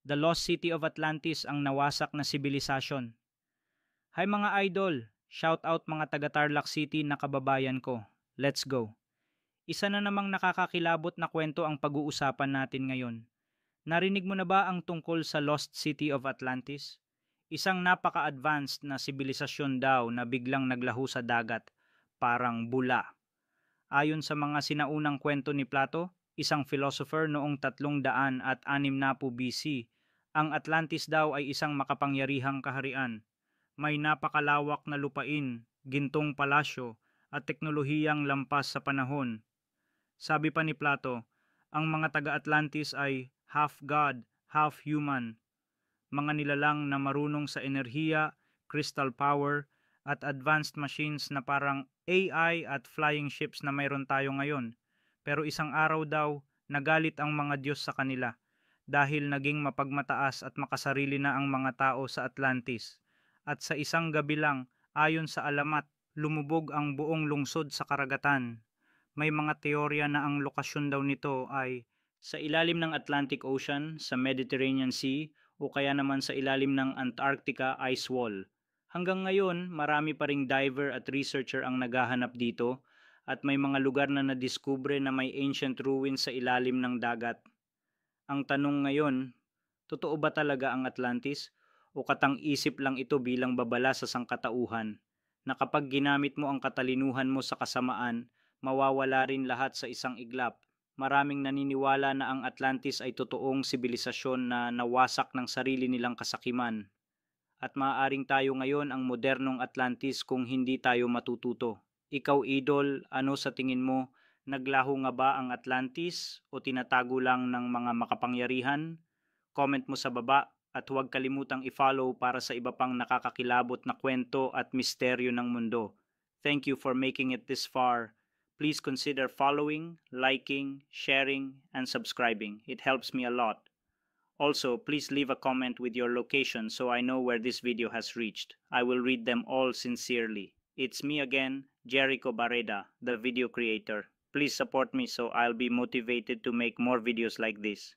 The Lost City of Atlantis ang nawasak na sibilisasyon. Hi mga idol! Shout out mga taga Tarlac City na kababayan ko. Let's go! Isa na namang nakakakilabot na kwento ang pag-uusapan natin ngayon. Narinig mo na ba ang tungkol sa Lost City of Atlantis? Isang napaka-advanced na sibilisasyon daw na biglang naglaho sa dagat, parang bula. Ayon sa mga sinaunang kwento ni Plato, isang philosopher noong 360 BC, ang Atlantis daw ay isang makapangyarihang kaharian. May napakalawak na lupain, gintong palasyo, at teknolohiyang lampas sa panahon. Sabi pa ni Plato, ang mga taga-Atlantis ay half God, half human, mga nilalang na marunong sa enerhiya, crystal power, at advanced machines na parang AI at flying ships na mayroon tayo ngayon. Pero isang araw daw, nagalit ang mga Diyos sa kanila dahil naging mapagmataas at makasarili na ang mga tao sa Atlantis. At sa isang gabi lang, ayon sa alamat, lumubog ang buong lungsod sa karagatan. May mga teorya na ang lokasyon daw nito ay sa ilalim ng Atlantic Ocean, sa Mediterranean Sea, o kaya naman sa ilalim ng Antarctica Ice Wall. Hanggang ngayon, marami pa ring diver at researcher ang naghahanap dito at may mga lugar na nadiskubre na may ancient ruins sa ilalim ng dagat. Ang tanong ngayon, totoo ba talaga ang Atlantis o katang-isip lang ito bilang babala sa sangkatauhan na kapag ginamit mo ang katalinuhan mo sa kasamaan, mawawala rin lahat sa isang iglap? Maraming naniniwala na ang Atlantis ay totoong sibilisasyon na nawasak ng sarili nilang kasakiman. At maaaring tayo ngayon ang modernong Atlantis kung hindi tayo matututo. Ikaw, idol, ano sa tingin mo? Naglaho nga ba ang Atlantis o tinatago lang ng mga makapangyarihan? Comment mo sa baba at huwag kalimutang i-follow para sa iba pang nakakakilabot na kwento at misteryo ng mundo. Thank you for making it this far. Please consider following, liking, sharing, and subscribing. It helps me a lot. Also, please leave a comment with your location so I know where this video has reached. I will read them all sincerely. It's me again, Jericho Barreda, the video creator. Please support me so I'll be motivated to make more videos like this.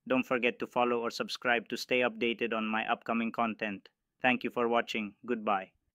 Don't forget to follow or subscribe to stay updated on my upcoming content. Thank you for watching. Goodbye.